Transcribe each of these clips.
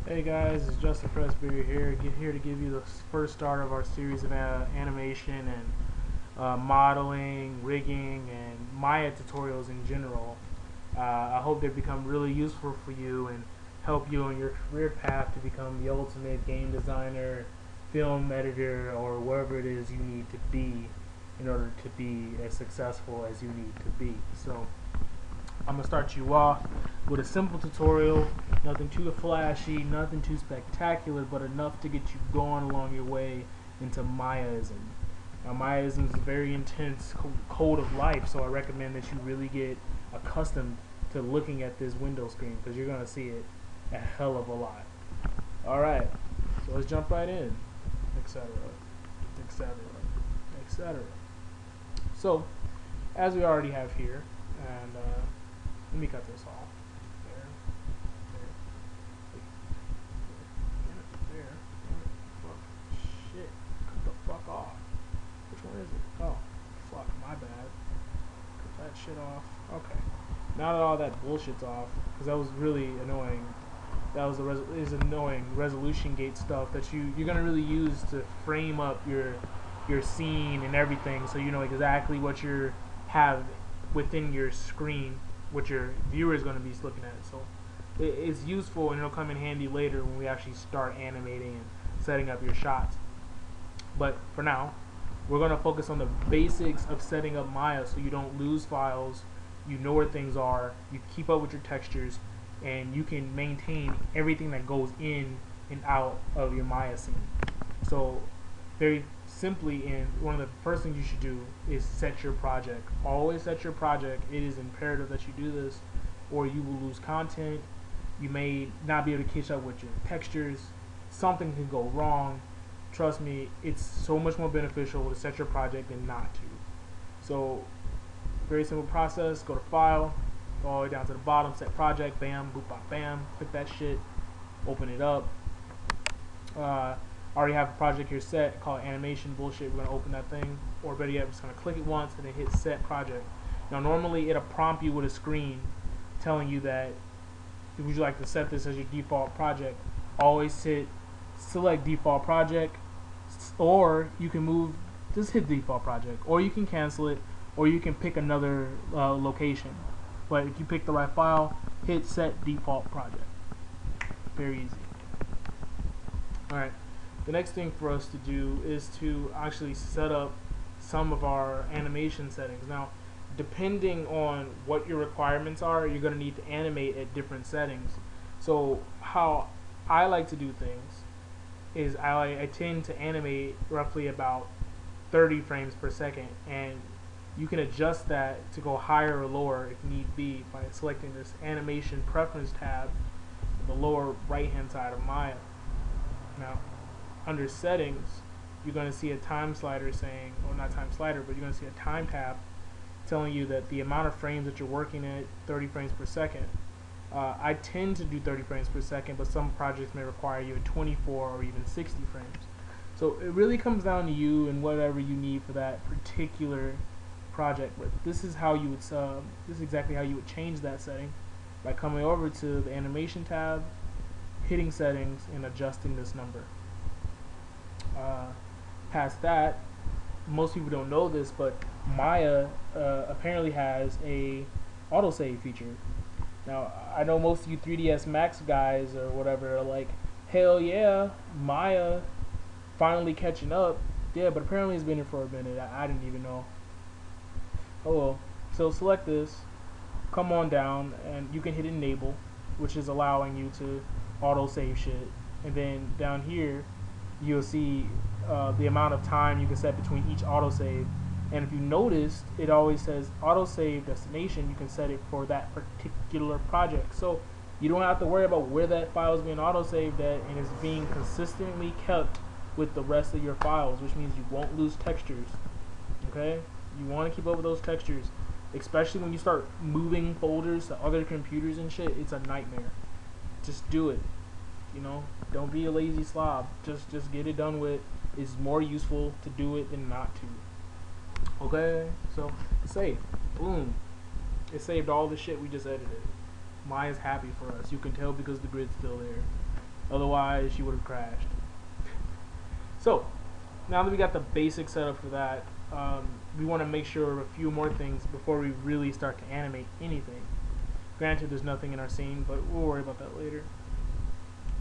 Hey guys, it's Justin Pressberry here. Here to give you the first start of our series of animation and modeling, rigging, and Maya tutorials in general. I hope they become really useful for you and help you on your career path to become the ultimate game designer, film editor, or wherever it is you need to be in order to be as successful as you need to be. So I'm going to start you off with a simple tutorial, nothing too flashy, nothing too spectacular, but enough to get you going along your way into Mayaism. Now, Mayaism is a very intense code of life, so I recommend that you really get accustomed to looking at this window screen because you're going to see it a hell of a lot. Alright, so let's jump right in, etc., etc., etc. So, as we already have here, and let me cut this off. There. Fuck. Shit. Cut the fuck off. Which one is it? Oh, fuck. My bad. Cut that shit off. Okay. Now that all that bullshit's off, because that was really annoying. That was annoying resolution gate stuff that you're gonna really use to frame up your scene and everything, so you know exactly what you have within your screen, what your viewer is going to be looking at. So it's useful and it'll come in handy later when we actually start animating and setting up your shots. But for now, we're going to focus on the basics of setting up Maya so you don't lose files, you know where things are, you keep up with your textures, and you can maintain everything that goes in and out of your Maya scene. So very simply, and one of the first things you should do is set your project. Always set your project. It is imperative that you do this, or you will lose content. You may not be able to catch up with your textures. Something can go wrong. Trust me, it's so much more beneficial to set your project than not to. So, very simple process. Go to File, go all the way down to the bottom, set project, bam, boop, bop, bam. Click that shit, open it up. I already have a project here set called animation bullshit. We're going to open that thing, or better yet, we're just going to click it once and then hit set project. Now normally it'll prompt you with a screen telling you that would you like to set this as your default project. Always hit select default project, or you can just hit default project, or you can cancel it, or you can pick another location. But if you pick the right file, hit set default project. Very easy. Alright. The next thing for us to do is to actually set up some of our animation settings. Now, depending on what your requirements are, you're going to need to animate at different settings. So how I like to do things is I tend to animate roughly about 30 frames per second, and you can adjust that to go higher or lower if need be by selecting this animation preference tab in the lower right hand side of Maya. Now, under settings, you're going to see a time slider saying, or not time slider, but you're going to see a time tab telling you that the amount of frames that you're working at, 30 frames per second. I tend to do 30 frames per second, but some projects may require you at 24 or even 60 frames. So it really comes down to you and whatever you need for that particular project. But this is how you would, this is exactly how you would change that setting by coming over to the animation tab, hitting settings, and adjusting this number. Past that, most people don't know this, but Maya apparently has a autosave feature. Now, I know most of you 3ds Max guys or whatever are like, hell yeah, Maya finally catching up. Yeah, but apparently it's been here for a minute. I didn't even know. Oh well. So select this, come on down, and you can hit enable, which is allowing you to autosave shit. And then down here, you'll see the amount of time you can set between each autosave. And if you noticed, it always says autosave destination. You can set it for that particular project. So you don't have to worry about where that file is being autosaved at, and it's being consistently kept with the rest of your files, which means you won't lose textures. Okay? You want to keep up with those textures, especially when you start moving folders to other computers and shit. It's a nightmare. Just do it. You know, don't be a lazy slob. Just get it done with. It's more useful to do it than not to. Okay, so save. Boom. It saved all the shit we just edited. Maya's happy for us. You can tell because the grid's still there. Otherwise, she would have crashed. So, now that we got the basic setup for that, we want to make sure of a few more things before we really start to animate anything. Granted, there's nothing in our scene, but we'll worry about that later.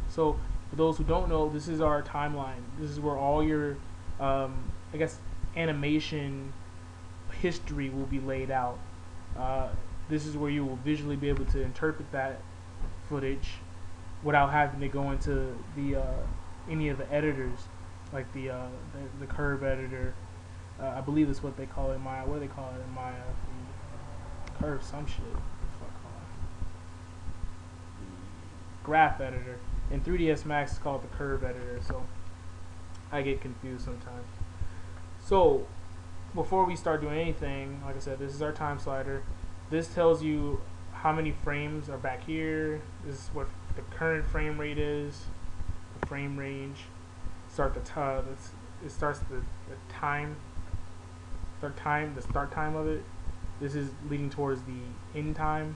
So, for those who don't know, this is our timeline. This is where all your, I guess, animation history will be laid out. This is where you will visually be able to interpret that footage without having to go into the any of the editors, like the curve editor. I believe that's what they call it in Maya. What do they call it in Maya? The curve some shit. What the fuck call it? The graph editor. In 3ds Max, it's called the curve editor. So I get confused sometimes. So before we start doing anything, like I said, this is our time slider. This tells you how many frames are back here. This is what the current frame rate is, the frame range. It starts the time, the start time of it. This is leading towards the end time.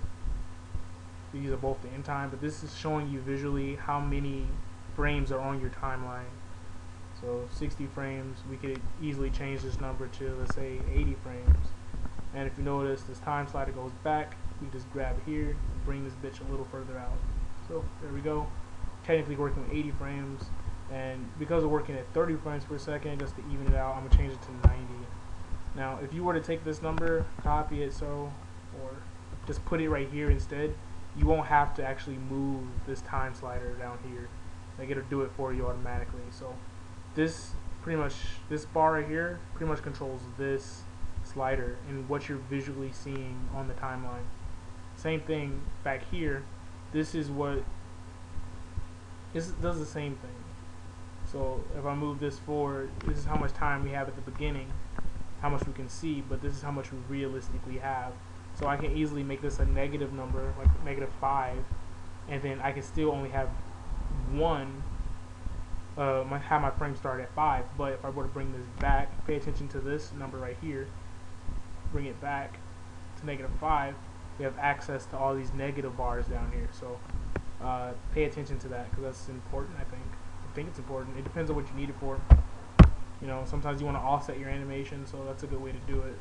These are both the end time, but this is showing you visually how many frames are on your timeline. So 60 frames, we could easily change this number to, let's say, 80 frames. And if you notice, this time slider goes back. We just grab it here and bring this bitch a little further out. So there we go. Technically working with 80 frames, and because of working at 30 frames per second, just to even it out, I'm gonna change it to 90. Now, if you were to take this number, copy it or just put it right here instead, you won't have to actually move this time slider down here. Like, it'll do it for you automatically. So this bar right here pretty much controls this slider and what you're visually seeing on the timeline. Same thing back here. This does the same thing. So if I move this forward, this is how much time we have at the beginning, how much we can see, but this is how much we realistically have. So I can easily make this a negative number, like -5, and then I can still only have one. Have my frame start at 5, but if I were to bring this back, pay attention to this number right here, bring it back to -5, we have access to all these negative bars down here. So pay attention to that, because that's important. I think it's important. It depends on what you need it for. You know, sometimes you want to offset your animation, so that's a good way to do it.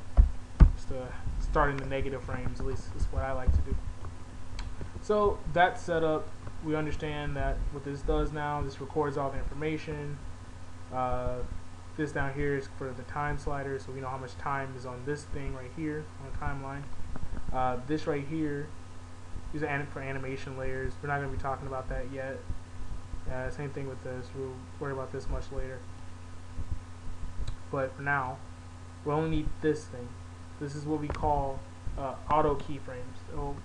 Just to start in the negative frames, at least is what I like to do. So that's set up. We understand that what this does now, this records all the information. This down here is for the time slider, so we know how much time is on this thing right here on the timeline. This right here is for animation layers. We're not going to be talking about that yet. Same thing with this. We'll worry about this much later. But for now, we only need this thing. This is what we call auto keyframes. So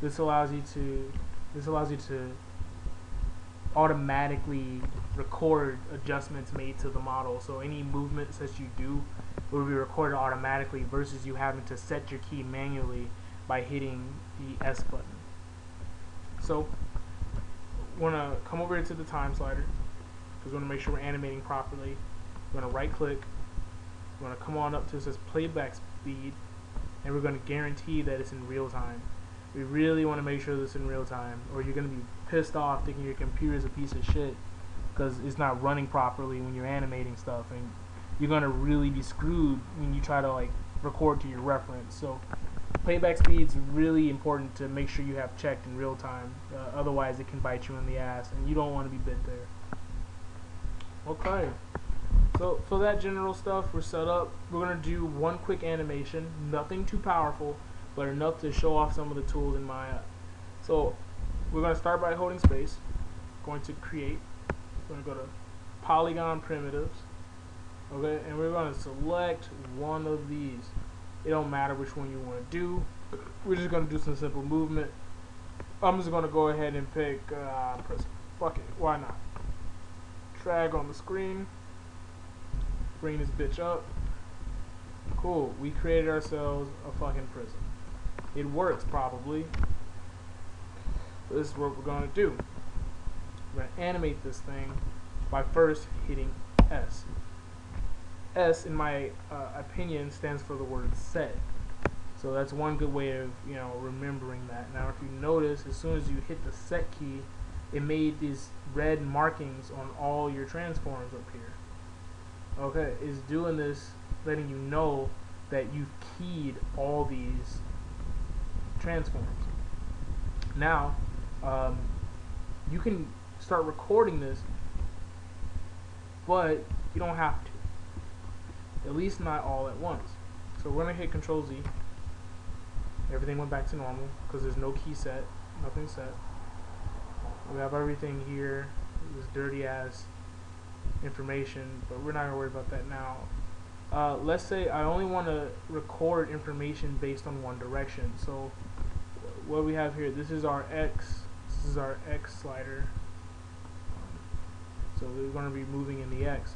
this allows you to automatically record adjustments made to the model. So any movements that you do will be recorded automatically versus you having to set your key manually by hitting the S button. So we're going to come over to the time slider because we want to make sure we're animating properly. We're going to right click. We're going to come on up to it says playback speed, and we're going to guarantee that it's in real time. We really want to make sure that it's in real time, or you're going to be pissed off thinking your computer is a piece of shit because it's not running properly when you're animating stuff, and you're going to really be screwed when you try to like record to your reference. So playback speed is really important to make sure you have checked in real time. Otherwise it can bite you in the ass, and you don't want to be bit there. Okay, so for that general stuff, we're set up. We're going to do one quick animation, nothing too powerful, but enough to show off some of the tools in Maya. So we're going to start by holding space, going to create, we're going to go to polygon primitives, okay, and we're going to select one of these. It don't matter which one you want to do. We're just going to do some simple movement. I'm just going to go ahead and pick prism. Fuck it, why not? Drag on the screen, bring this bitch up. Cool, we created ourselves a fucking prism. It works probably. This is what we're going to do. We're going to animate this thing by first hitting S. S, in my opinion, stands for the word set. So that's one good way of remembering that. Now, if you notice, as soon as you hit the set key, it made these red markings on all your transforms up here. Okay, it's doing this, letting you know that you've keyed all these transforms. Now, you can start recording this, but you don't have to. At least not all at once. So we're gonna hit Control Z. Everything went back to normal because there's no key set, nothing set. We have everything here, this dirty ass information, but we're not gonna worry about that now. Let's say I only want to record information based on one direction. So what we have here, this is our X slider. So we're going to be moving in the X.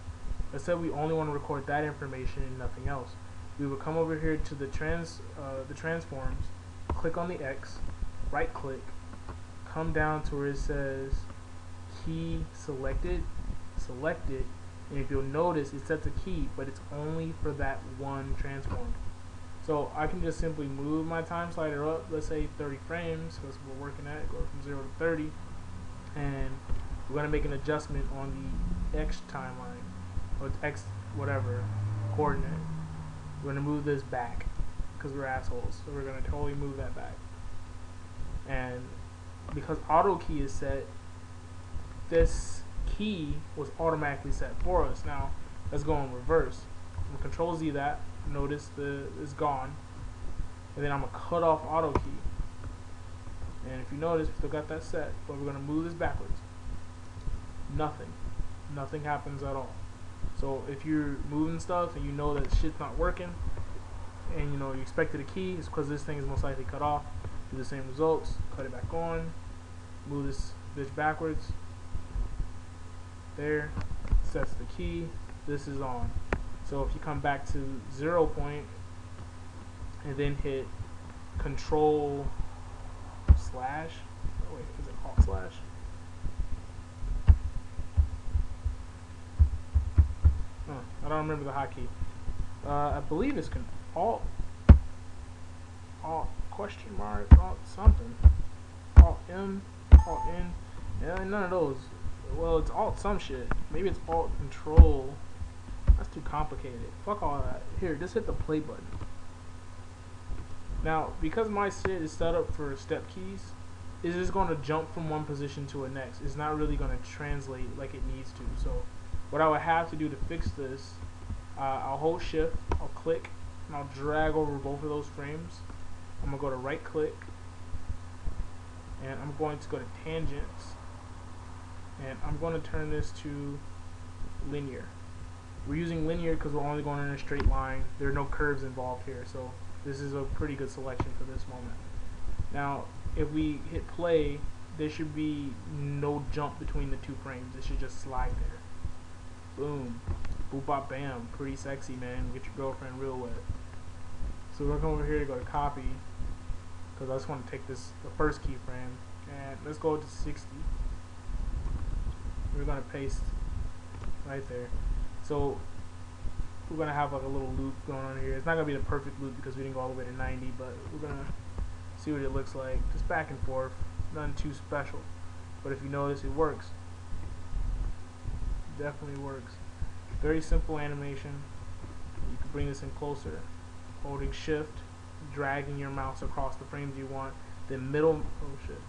Let's say we only want to record that information and nothing else. We would come over here to the transforms, click on the X, right click, come down to where it says key selected, select it, and if you'll notice it sets a key, but it's only for that one transform. So I can just simply move my time slider up, let's say 30 frames, because we're working at it, go from 0 to 30, and we're going to make an adjustment on the X timeline, or X whatever coordinate. We're going to move this back, because we're assholes, so we're going to totally move that back. And because auto key is set, this key was automatically set for us. Now let's go in reverse. I'm going to Control Z that, notice it's gone, and then I'm going to cut off auto key. And if you notice, we still got that set, but we're going to move this backwards. Nothing happens at all. So if you're moving stuff and you know that shit's not working, and you know you expected a key, it's because this thing is most likely cut off. Do the same results, cut it back on, move this bitch backwards. There, sets the key, this is on. So if you come back to 0 point and then hit Control slash, oh wait, is it Alt slash? I don't remember the hotkey. I believe it's Alt question mark, Alt something, Alt M, Alt N. Yeah, none of those. Well, it's Alt some shit. Maybe it's Alt Control. That's too complicated. Fuck all that. Here, just hit the play button. Now, because my shit is set up for step keys, it's just going to jump from one position to the next. It's not really going to translate like it needs to. So what I would have to do to fix this, I'll hold shift, I'll click, and I'll drag over both of those frames. I'm going to go to right click, and I'm going to go to tangents, and I'm going to turn this to linear. We're using linear because we're only going in a straight line. There are no curves involved here, so this is a pretty good selection for this moment. Now if we hit play, there should be no jump between the two frames. It should just slide there. Boom. Boop bop bam. Pretty sexy, man. Get your girlfriend real wet. So we're going to come over here to go to copy, because I just want to take the first keyframe, and let's go to 60. We're going to paste right there. So we're going to have like a little loop going on here. It's not going to be the perfect loop because we didn't go all the way to 90, but we're going to see what it looks like. Just back and forth. Nothing too special. But if you notice, it works. It definitely works. Very simple animation. You can bring this in closer. Holding shift, dragging your mouse across the frames you want. Then middle, oh shit.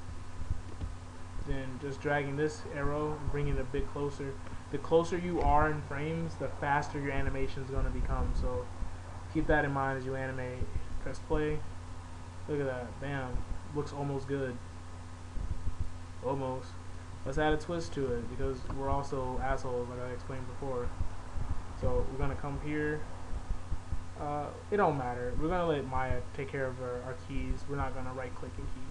Then just dragging this arrow and bringing it a bit closer. The closer you are in frames, the faster your animation is going to become. So keep that in mind as you animate. Press play. Look at that. Bam. Looks almost good. Almost. Let's add a twist to it because we're also assholes, like I explained before. So we're going to come here. It don't matter. We're going to let Maya take care of our keys. We're not going to right click a key.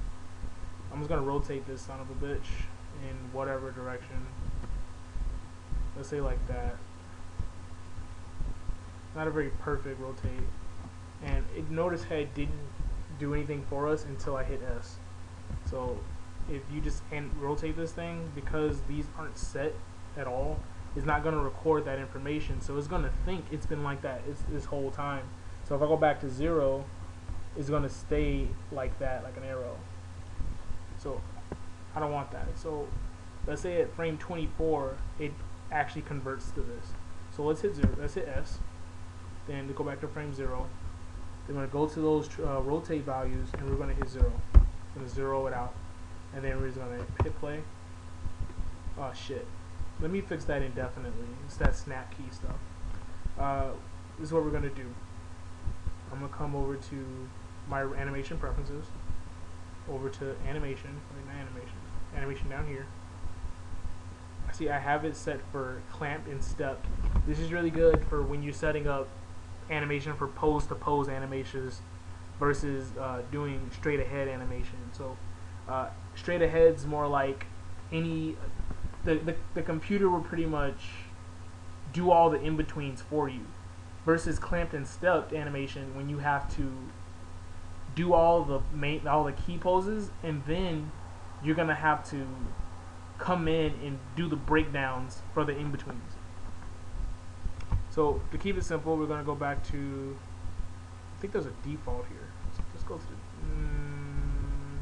I'm just going to rotate this son of a bitch in whatever direction. Let's say like that. Not a very perfect rotate. And notice how it didn't do anything for us until I hit S. So if you just rotate this thing, because these aren't set at all, it's not going to record that information. So it's going to think it's been like that this whole time. So if I go back to 0, it's going to stay like that, like an arrow. So I don't want that. So let's say at frame 24, it actually converts to this. So let's hit 0. Let's hit S. Then to go back to frame 0. Then we're going to go to those rotate values, and we're going to hit 0. We're going to 0 it out, and then we're just going to hit play. Oh shit! Let me fix that indefinitely. It's that snap key stuff. This is what we're going to do. I'm going to come over to my animation preferences, over to animation, animation down here. See, I have it set for clamped and stepped. This is really good for when you're setting up animation for pose to pose animations versus doing straight ahead animation. So straight ahead's more like any the computer will pretty much do all the in-betweens for you, versus clamped and stepped animation when you have to do all the key poses, and then you're gonna have to come in and do the breakdowns for the in-betweens. So to keep it simple, we're gonna go back to, I think there's a default here. So just go to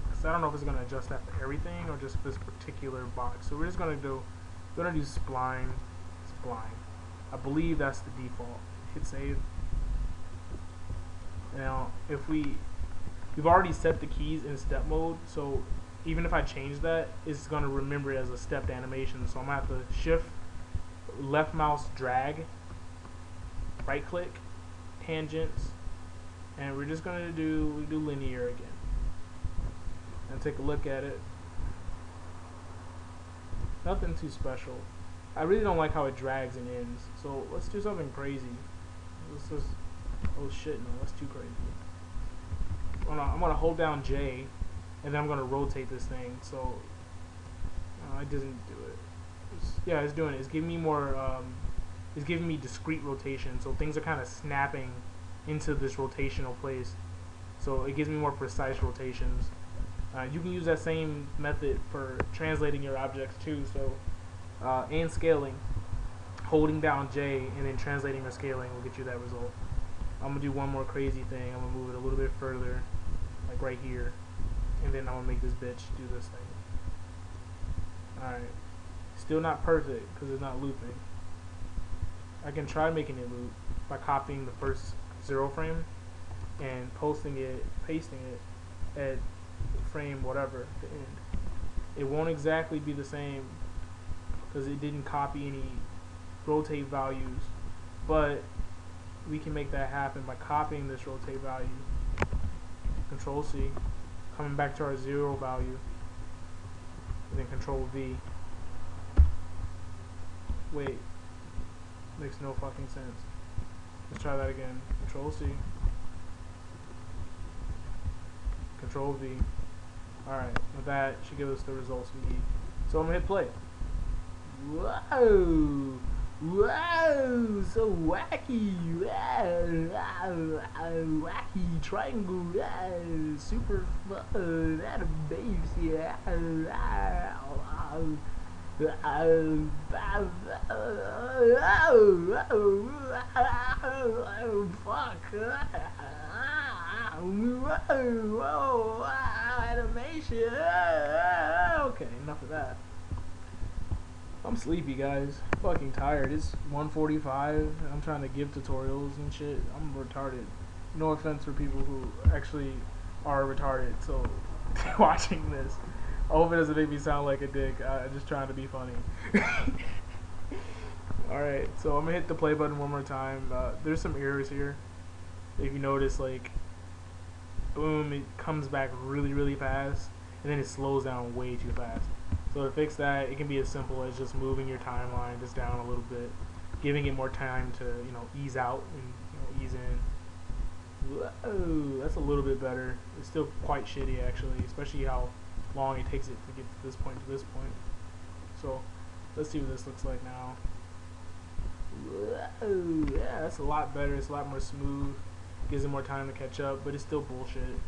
because I don't know if it's gonna adjust that for everything or just this particular box. So we're just gonna do spline. I believe that's the default. Hit save. Now if we've already set the keys in step mode, so even if I change that, it's going to remember it as a stepped animation. So I'm going to have to shift, left mouse drag, right click, tangents, and we're just going to do linear again. And take a look at it. Nothing too special. I really don't like how it drags and ends. So let's do something crazy. Let's just, oh shit, no, that's too crazy. I'm going to hold down J, and then I'm going to rotate this thing. So it doesn't do it. Yeah, it's doing it. It's giving me more, it's giving me discrete rotation. So things are kind of snapping into this rotational place. So it gives me more precise rotations. You can use that same method for translating your objects too. So and scaling, holding down J and then translating or scaling will get you that result. I'm going to do one more crazy thing. I'm going to move it a little bit further, like right here. And then I'm going to make this bitch do this thing. Alright. Still not perfect because it's not looping. I can try making it loop by copying the first 0 frame and pasting it at frame whatever, the end. It won't exactly be the same because it didn't copy any rotate values, but we can make that happen by copying this rotate value. Control C, coming back to our 0 value, and then Control V. Wait, makes no fucking sense. Let's try that again. Control C, Control V. Alright, with that should give us the results we need. So I'm gonna hit play. Whoa! Wow, so wacky! Wacky triangle! Super fun! Animation! Yeah! Fuck! Whoa! Animation! Okay, enough of that. I'm sleepy, guys. Fucking tired. It's 1:45. I'm trying to give tutorials and shit. I'm retarded. No offense for people who actually are retarded. So watching this, I hope it doesn't make me sound like a dick. I'm just trying to be funny. Alright, so I'm gonna hit the play button one more time. There's some errors here. If you notice, like, boom, it comes back really, really fast, and then it slows down way too fast. So to fix that, it can be as simple as just moving your timeline just down a little bit, giving it more time to, you know, ease out and, ease in. Whoa, that's a little bit better. It's still quite shitty actually, especially how long it takes it to get to this point So let's see what this looks like now. Whoa, yeah, that's a lot better. It's a lot more smooth. Gives it more time to catch up, but it's still bullshit.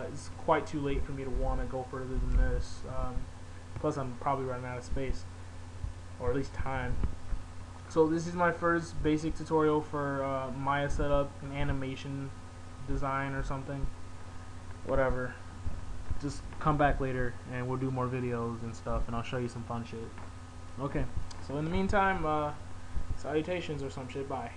It's quite too late for me to want to go further than this. Plus I'm probably running out of space, or at least time. So this is my first basic tutorial for Maya setup and animation design or something. Whatever. just come back later and we'll do more videos and stuff, and I'll show you some fun shit. Okay, so in the meantime, salutations or some shit. Bye.